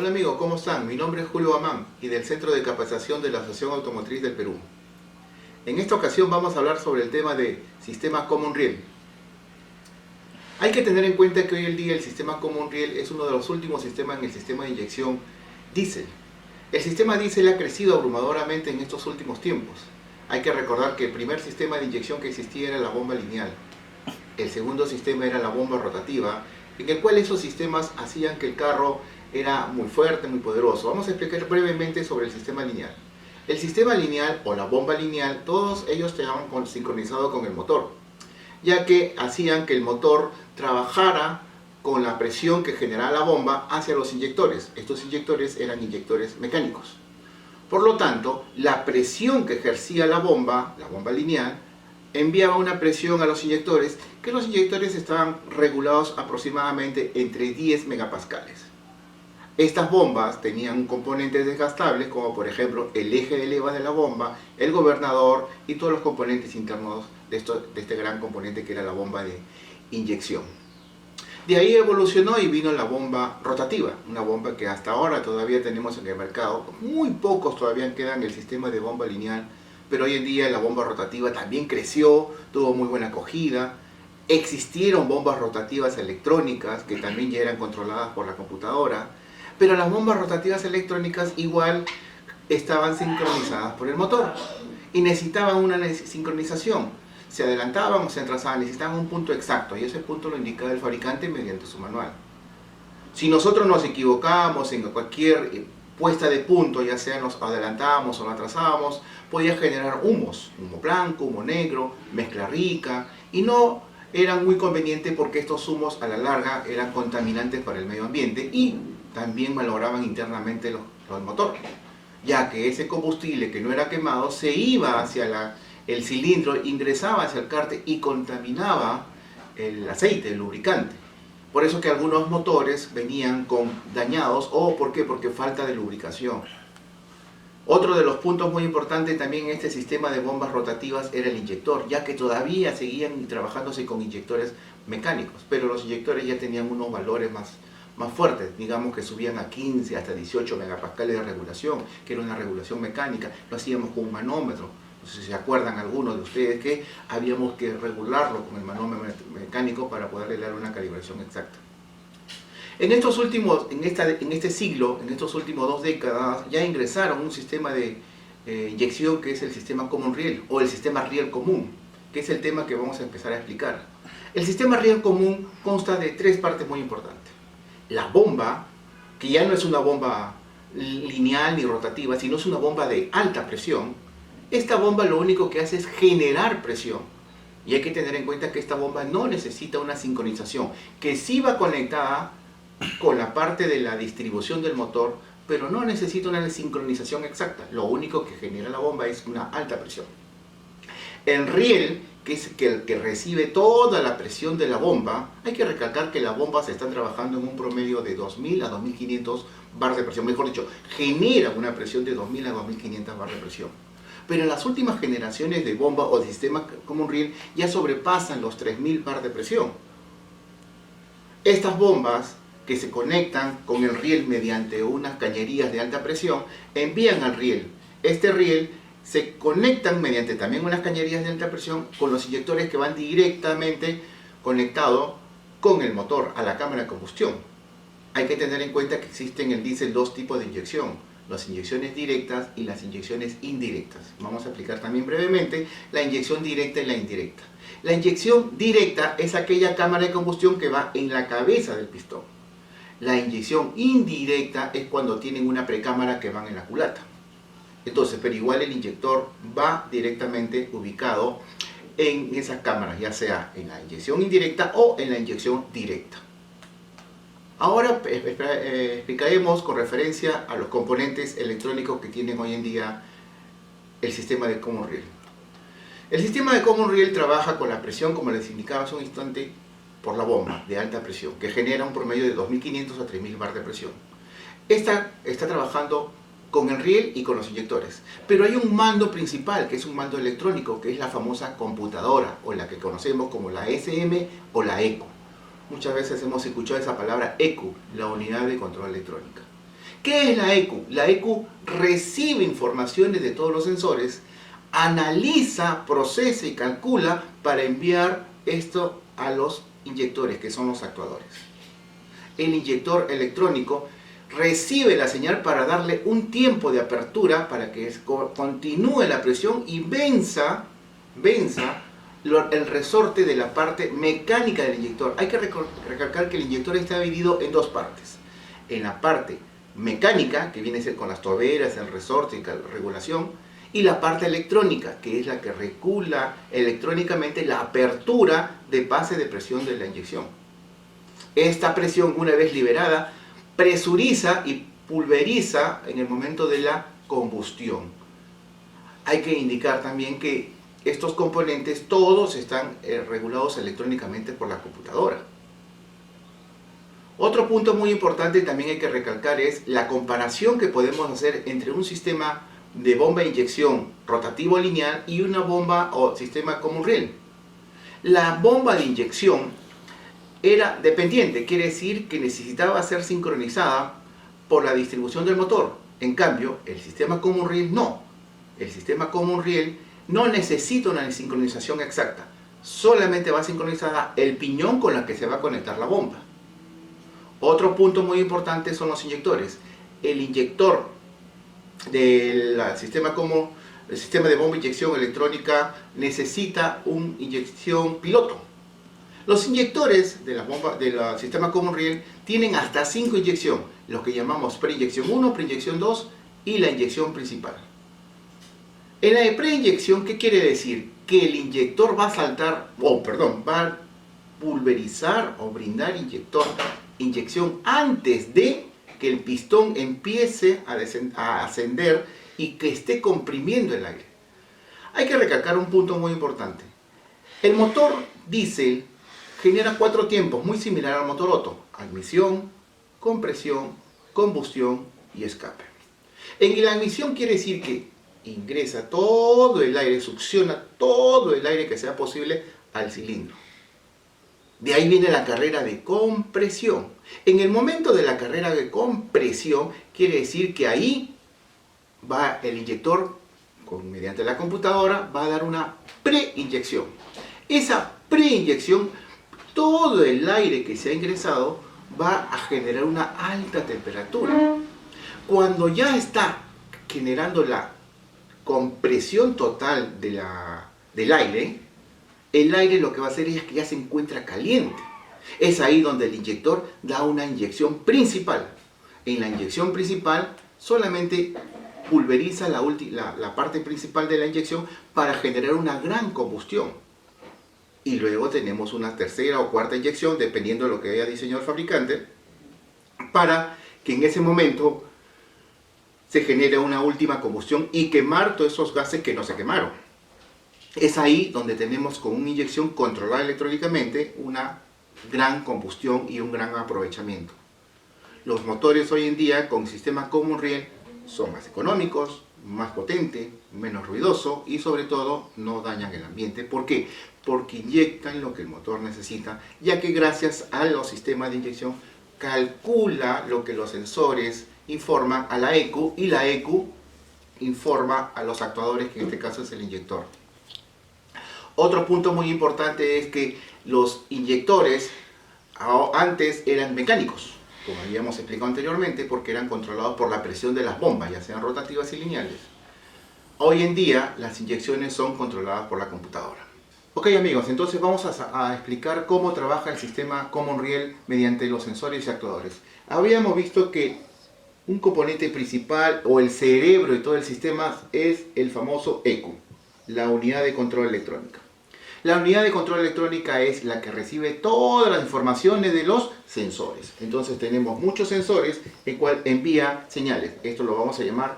Hola amigos, ¿cómo están? Mi nombre es Julio Amán y del Centro de Capacitación de la Asociación Automotriz del Perú. En esta ocasión vamos a hablar sobre el tema de sistema Common Rail. Hay que tener en cuenta que hoy en día el sistema Common Rail es uno de los últimos sistemas en el sistema de inyección diésel. El sistema diésel ha crecido abrumadoramente en estos últimos tiempos. Hay que recordar que el primer sistema de inyección que existía era la bomba lineal. El segundo sistema era la bomba rotativa, en el cual esos sistemas hacían que el carro era muy fuerte, muy poderoso. Vamos a explicar brevemente sobre el sistema lineal. El sistema lineal o la bomba lineal, todos ellos estaban sincronizados con el motor, ya que hacían que el motor trabajara con la presión que generaba la bomba hacia los inyectores. Estos inyectores eran inyectores mecánicos. Por lo tanto, la presión que ejercía la bomba lineal, enviaba una presión a los inyectores, que los inyectores estaban regulados aproximadamente entre 10 megapascales. Estas bombas tenían componentes desgastables como por ejemplo el eje de leva de la bomba, el gobernador y todos los componentes internos de este gran componente que era la bomba de inyección. De ahí evolucionó y vino la bomba rotativa, una bomba que hasta ahora todavía tenemos en el mercado. Muy pocos todavía quedan en el sistema de bomba lineal, pero hoy en día la bomba rotativa también creció, tuvo muy buena acogida. Existieron bombas rotativas electrónicas que también ya eran controladas por la computadora, pero las bombas rotativas electrónicas igual estaban sincronizadas por el motor y necesitaban una sincronización. Se adelantaban o se atrasaban, necesitaban un punto exacto y ese punto lo indicaba el fabricante mediante su manual. Si nosotros nos equivocábamos en cualquier puesta de punto, ya sea nos adelantábamos o nos atrasábamos, podía generar humos, humo blanco, humo negro, mezcla rica, y no eran muy convenientes porque estos humos a la larga eran contaminantes para el medio ambiente y también malograban internamente el motor, ya que ese combustible que no era quemado se iba hacia el cilindro, ingresaba hacia el cárter y contaminaba el aceite, el lubricante. Por eso que algunos motores venían dañados, ¿por qué? Porque falta de lubricación. Otro de los puntos muy importantes también en este sistema de bombas rotativas era el inyector, ya que todavía seguían trabajándose con inyectores mecánicos, pero los inyectores ya tenían unos valores más fuertes, digamos que subían a 15 hasta 18 megapascales de regulación, que era una regulación mecánica. Lo hacíamos con un manómetro. No sé si se acuerdan algunos de ustedes que habíamos que regularlo con el manómetro mecánico para poderle dar una calibración exacta. En estos últimos, en este siglo, en estos últimos 2 décadas, ya ingresaron un sistema de inyección que es el sistema Common Rail o el sistema Riel común, que es el tema que vamos a empezar a explicar. El sistema Riel común consta de 3 partes muy importantes. La bomba, que ya no es una bomba lineal ni rotativa, sino es una bomba de alta presión. Esta bomba lo único que hace es generar presión. Y hay que tener en cuenta que esta bomba no necesita una sincronización, que sí va conectada con la parte de la distribución del motor, pero no necesita una sincronización exacta. Lo único que genera la bomba es una alta presión. El riel, que es el que recibe toda la presión de la bomba, hay que recalcar que las bombas están trabajando en un promedio de 2000 a 2500 bar de presión. Mejor dicho, generan una presión de 2000 a 2500 bar de presión. Pero en las últimas generaciones de bomba o de sistema Common Rail ya sobrepasan los 3000 bar de presión. Estas bombas que se conectan con el riel mediante unas cañerías de alta presión envían al riel. Este riel se conectan mediante también unas cañerías de alta presión con los inyectores que van directamente conectados con el motor a la cámara de combustión. Hay que tener en cuenta que existen en el diésel 2 tipos de inyección: las inyecciones directas y las inyecciones indirectas. Vamos a explicar también brevemente la inyección directa y la indirecta. La inyección directa es aquella cámara de combustión que va en la cabeza del pistón. La inyección indirecta es cuando tienen una precámara que van en la culata. Entonces, pero igual el inyector va directamente ubicado en esas cámaras, ya sea en la inyección indirecta o en la inyección directa. Ahora explicaremos con referencia a los componentes electrónicos que tienen hoy en día el sistema de Common Rail. El sistema de Common Rail trabaja con la presión, como les indicaba hace un instante, por la bomba de alta presión, que genera un promedio de 2500 a 3000 bar de presión. Esta está trabajando con el riel y con los inyectores, pero hay un mando principal, que es un mando electrónico, que es la famosa computadora, o la que conocemos como la SM o la ECU. Muchas veces hemos escuchado esa palabra ECU, la unidad de control electrónica. ¿Qué es la ECU? La ECU recibe informaciones de todos los sensores, analiza, procesa y calcula para enviar esto a los inyectores, que son los actuadores. El inyector electrónico recibe la señal para darle un tiempo de apertura para que continúe la presión y venza el resorte de la parte mecánica del inyector. Hay que recalcar que el inyector está dividido en dos partes. En la parte mecánica, que viene a ser con las toberas, el resorte y la regulación, y la parte electrónica, que es la que regula electrónicamente la apertura de pase de presión de la inyección. Esta presión, una vez liberada, presuriza y pulveriza en el momento de la combustión. Hay que indicar también que estos componentes todos están regulados electrónicamente por la computadora. Otro punto muy importante también hay que recalcar es la comparación que podemos hacer entre un sistema de bomba de inyección rotativo lineal y una bomba o sistema common rail. La bomba de inyección era dependiente, quiere decir que necesitaba ser sincronizada por la distribución del motor. En cambio, el sistema common rail no. El sistema common rail no necesita una sincronización exacta. Solamente va sincronizada el piñón con la que se va a conectar la bomba. Otro punto muy importante son los inyectores. El inyector del sistema de bomba de inyección electrónica necesita una inyección piloto. Los inyectores de la bomba del sistema common rail tienen hasta 5 inyecciones, lo que llamamos preinyección 1, preinyección 2 y la inyección principal. En la de preinyección, ¿qué quiere decir? Que el inyector va a va a pulverizar o brindar inyección antes de que el pistón empiece a ascender y que esté comprimiendo el aire. Hay que recalcar un punto muy importante. El motor diésel genera 4 tiempos, muy similar al motor Otto: admisión, compresión, combustión y escape. En la admisión quiere decir que ingresa todo el aire, succiona todo el aire que sea posible al cilindro. De ahí viene la carrera de compresión. En el momento de la carrera de compresión, quiere decir que ahí va el inyector, mediante la computadora, va a dar una preinyección. Esa preinyección, todo el aire que se ha ingresado va a generar una alta temperatura. Cuando ya está generando la compresión total del aire, el aire lo que va a hacer es que ya se encuentra caliente. Es ahí donde el inyector da una inyección principal. En la inyección principal solamente pulveriza la parte principal de la inyección para generar una gran combustión. Y luego tenemos una tercera o cuarta inyección, dependiendo de lo que haya diseñado el fabricante, para que en ese momento se genere una última combustión y quemar todos esos gases que no se quemaron. Es ahí donde tenemos con una inyección controlada electrónicamente una gran combustión y un gran aprovechamiento. Los motores hoy en día con sistema common rail son más económicos, más potentes, menos ruidosos y sobre todo no dañan el ambiente. ¿Por qué? Porque inyectan lo que el motor necesita, ya que gracias a los sistemas de inyección calcula lo que los sensores informan a la ECU y la ECU informa a los actuadores, que en este caso es el inyector. Otro punto muy importante es que los inyectores antes eran mecánicos, como habíamos explicado anteriormente, porque eran controlados por la presión de las bombas, ya sean rotativas y lineales. Hoy en día las inyecciones son controladas por la computadora. Ok amigos, entonces vamos a explicar cómo trabaja el sistema common rail mediante los sensores y actuadores. Habíamos visto que un componente principal o el cerebro de todo el sistema es el famoso ECU, la unidad de control electrónica. La unidad de control electrónica es la que recibe todas las informaciones de los sensores. Entonces tenemos muchos sensores el cual envía señales. Esto lo vamos a llamar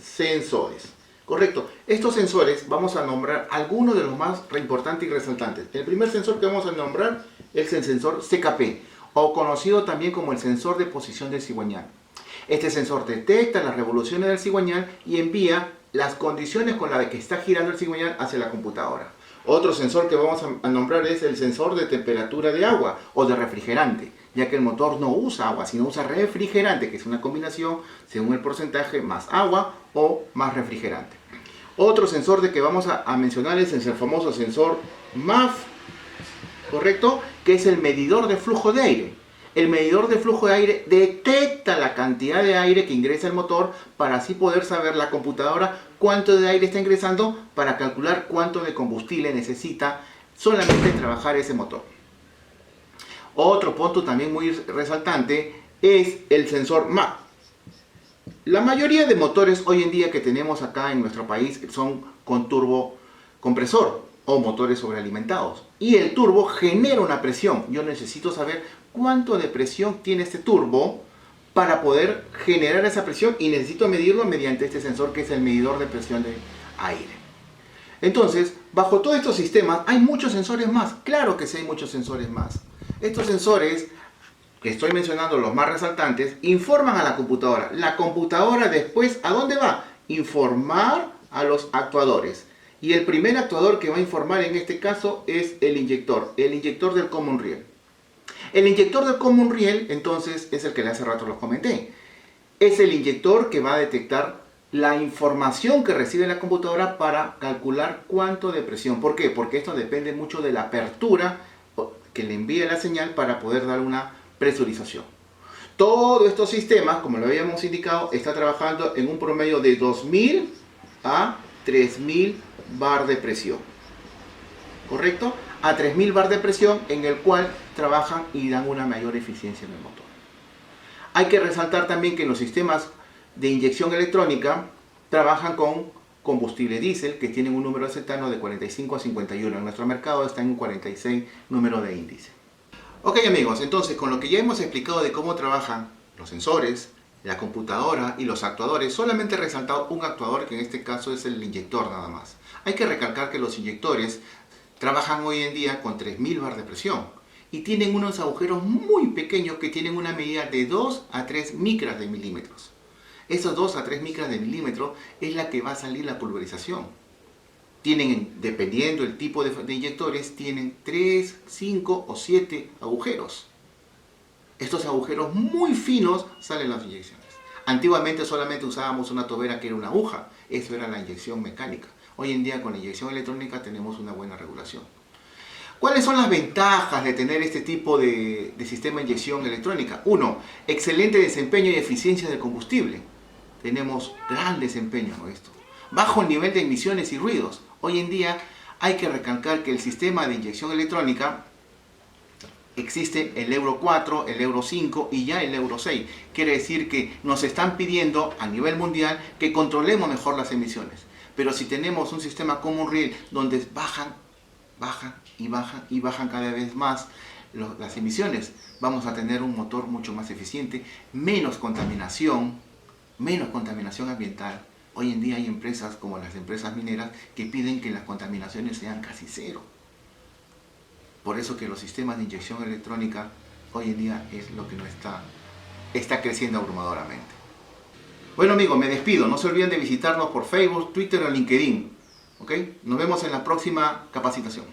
sensores. Correcto. Estos sensores vamos a nombrar algunos de los más importantes y resaltantes. El primer sensor que vamos a nombrar es el sensor CKP, o conocido también como el sensor de posición del cigüeñal. Este sensor detecta las revoluciones del cigüeñal y envía las condiciones con las que está girando el cigüeñal hacia la computadora. Otro sensor que vamos a nombrar es el sensor de temperatura de agua o de refrigerante, ya que el motor no usa agua, sino usa refrigerante, que es una combinación según el porcentaje más agua o más refrigerante. Otro sensor de que vamos a mencionar es el famoso sensor MAF, ¿correcto? Que es el medidor de flujo de aire. El medidor de flujo de aire detecta la cantidad de aire que ingresa el motor para así poder saber la computadora cuánto de aire está ingresando para calcular cuánto de combustible necesita solamente trabajar ese motor. Otro punto también muy resaltante es el sensor MAP. La mayoría de motores hoy en día que tenemos acá en nuestro país son con turbo compresor o motores sobrealimentados. Y el turbo genera una presión. Yo necesito saber cuánto de presión tiene este turbo para poder generar esa presión y necesito medirlo mediante este sensor que es el medidor de presión de aire. Entonces, bajo todos estos sistemas hay muchos sensores más. Claro que sí hay muchos sensores más. Estos sensores, que estoy mencionando los más resaltantes, informan a la computadora. La computadora después, ¿a dónde va? Informar a los actuadores. Y el primer actuador que va a informar en este caso es el inyector del common rail. El inyector del common rail, entonces, es el que hace rato los comenté. Es el inyector que va a detectar la información que recibe la computadora para calcular cuánto de presión. ¿Por qué? Porque esto depende mucho de la apertura que le envíe la señal para poder dar una presurización. Todos estos sistemas, como lo habíamos indicado, está trabajando en un promedio de 2000 a 3000 bar de presión. ¿Correcto? A 3000 bar de presión, en el cual trabajan y dan una mayor eficiencia en el motor. Hay que resaltar también que los sistemas de inyección electrónica trabajan con combustible diésel que tienen un número de cetano de 45 a 51. En nuestro mercado está en un 46 número de índice. Ok amigos, entonces con lo que ya hemos explicado de cómo trabajan los sensores, la computadora y los actuadores, solamente he resaltado un actuador que en este caso es el inyector nada más. Hay que recalcar que los inyectores trabajan hoy en día con 3000 bar de presión y tienen unos agujeros muy pequeños que tienen una medida de 2 a 3 micras de milímetros. Esos 2 a 3 micras de milímetro es la que va a salir la pulverización. Tienen, dependiendo el tipo de inyectores, tienen 3, 5 o 7 agujeros. Estos agujeros muy finos salen las inyecciones. Antiguamente solamente usábamos una tobera que era una aguja. Eso era la inyección mecánica. Hoy en día con la inyección electrónica tenemos una buena regulación. ¿Cuáles son las ventajas de tener este tipo de sistema de inyección electrónica? 1. Excelente desempeño y eficiencia del combustible. Tenemos gran desempeño en esto. Bajo nivel de emisiones y ruidos. Hoy en día hay que recalcar que el sistema de inyección electrónica existe el Euro 4, el Euro 5 y ya el Euro 6. Quiere decir que nos están pidiendo a nivel mundial que controlemos mejor las emisiones. Pero si tenemos un sistema common rail donde bajan y bajan cada vez más las emisiones, vamos a tener un motor mucho más eficiente, menos contaminación ambiental. Hoy en día hay empresas como las empresas mineras que piden que las contaminaciones sean casi cero. Por eso que los sistemas de inyección electrónica hoy en día es lo que no está creciendo abrumadoramente. Bueno amigos, me despido. No se olviden de visitarnos por Facebook, Twitter o LinkedIn. ¿Ok? Nos vemos en la próxima capacitación.